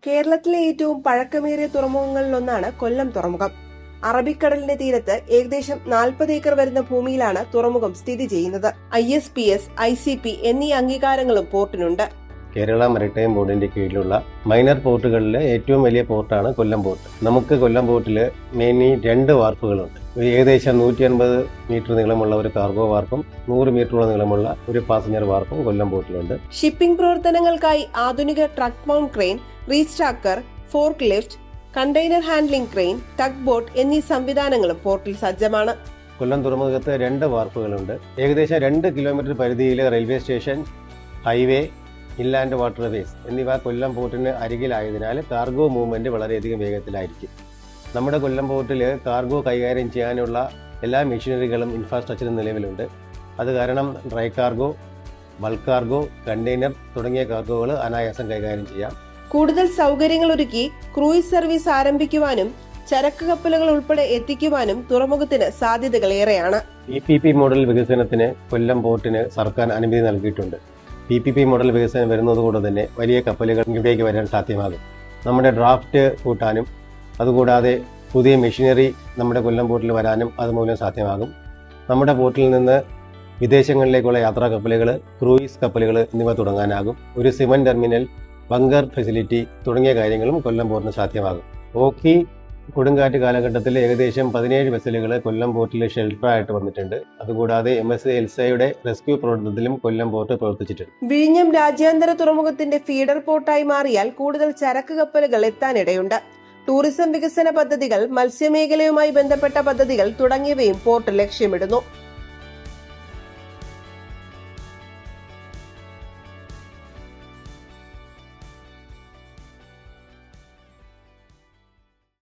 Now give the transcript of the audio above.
കേരളത്തിലെ ഏറ്റവും പഴക്കമേറിയ തുറമുഖങ്ങളിലൊന്നാണ് കൊല്ലം തുറമുഖം. അറബിക്കടലിന്റെ തീരത്ത് ഏകദേശം 40 ഏക്കർ വരുന്ന ഭൂമിയിലാണ് തുറമുഖം സ്ഥിതി ചെയ്യുന്നത്. ISPS, ICP എന്നീ അംഗീകാരങ്ങളും പോർട്ടിനുണ്ട്. കേരള മരിടൈം ബോർഡിന്റെ കീഴിലുള്ള മൈനർ പോർട്ടുകളിലെ ഏറ്റവും വലിയ പോർട്ടാണ് കൊല്ലം പോർട്ട്. നമുക്ക് കൊല്ലം പോർട്ടിൽ മെയിൻലി 2 വാർപ്പുകളുണ്ട്. ഏകദേശം 150 മീറ്റർ നീളമുള്ള ഒരു കാർഗോ വാർപ്പും 100 മീറ്ററോളം നീളമുള്ള ഒരു പാസഞ്ചർ വാർപ്പും കൊല്ലം പോർട്ടിലുണ്ട്. ഷിപ്പിംഗ് പ്രവർത്തനങ്ങൾക്കായി ആധുനിക truck mount crane, reach stacker, forklift, container handling crane, tug boat എന്നീ സംവിധാനങ്ങളും പോർട്ടിൽ സജ്ജമാണ്. കൊല്ലം തുറമുഖത്ത് 2 വാർപ്പുകളുണ്ട്. ഏകദേശം 2 കിലോമീറ്റർ പരിധിയിൽ railway station, highway, inland waterways എന്നിവ കൊല്ലം പോർട്ടിന് അരികിലായതിനാൽ കാർഗോ മൂവ്മെന്റ് വളരെയധികം വേഗത്തിലായിരിക്കും. നമ്മുടെ കൊല്ലം പോർട്ടിൽ കാർഗോ കൈകാര്യം ചെയ്യാനുള്ള എല്ലാ മെഷീനറികളും ഇൻഫ്രാസ്ട്രക്ചറും നിലവിലുണ്ട്. അത് കാരണം dry cargo, bulk cargo, container തുടങ്ങിയ കാർഗോകൾ അനായാസം കൈകാര്യം ചെയ്യാം. കൂടുതൽ സൗകര്യങ്ങൾ ഒരുക്കി ക്രൂയിസ് സർവീസ് ആരംഭിക്കുവാനും ചരക്ക് കപ്പലുകൾ ഉൾപ്പെടെ എത്തിക്കുവാനും തുറമുഖത്തിന് സാധ്യതകൾ ഏറെയാണ്. PPP മോഡൽ വികസനത്തിന് കൊല്ലം പോർട്ടിന് സർക്കാർ അനുമതി നൽകിയിട്ടുണ്ട്. PPP മോഡൽ വികസനം വരുന്നതുകൊണ്ട് തന്നെ വലിയ കപ്പലുകൾ ഇവിടേക്ക് വരാൻ സാധ്യമാകും. നമ്മുടെ ഡ്രാഫ്റ്റ് കൂട്ടാനും അതുകൂടാതെ പുതിയ മെഷീനറി നമ്മുടെ കൊല്ലം പോർട്ടിൽ വരാനും അതുമൂലം സാധ്യമാകും. നമ്മുടെ പോർട്ടിൽ നിന്ന് വിദേശങ്ങളിലേക്കുള്ള യാത്രാ കപ്പലുകൾ, ക്രൂയിസ് കപ്പലുകൾ എന്നിവ തുടങ്ങാനാകും. ഒരു സിമന്റ് ടെർമിനൽ, ബങ്കർ ഫെസിലിറ്റി തുടങ്ങിയ കാര്യങ്ങളും കൊല്ലം പോർട്ടിന് സാധ്യമാകും. ഓഖി കൊടുങ്കാറ്റ് കാലഘട്ടത്തിൽ ഏകദേശം 17 വെസലുകൾ കൊല്ലം പോർട്ടിൽ ഷെൽട്ടറായിട്ട് വന്നിട്ടുണ്ട്. അതുകൂടാതെ MSC എൽസയുടെ റെസ്ക്യൂ പ്രവർത്തനത്തിലും കൊല്ലം പോർട്ട് പ്രവർത്തിച്ചിട്ടുണ്ട്. വിഴിഞ്ഞം രാജ്യാന്തര തുറമുഖത്തിന്റെ ഫീഡർ പോർട്ടായി മാറിയാൽ കൂടുതൽ ചരക്ക് കപ്പലുകൾ എത്താനിടയുണ്ട്. ടൂറിസം വികസന പദ്ധതികൾ, മത്സ്യമേഖലയുമായി ബന്ധപ്പെട്ട പദ്ധതികൾ തുടങ്ങിയവയും പോർട്ട് ലക്ഷ്യമിടുന്നു.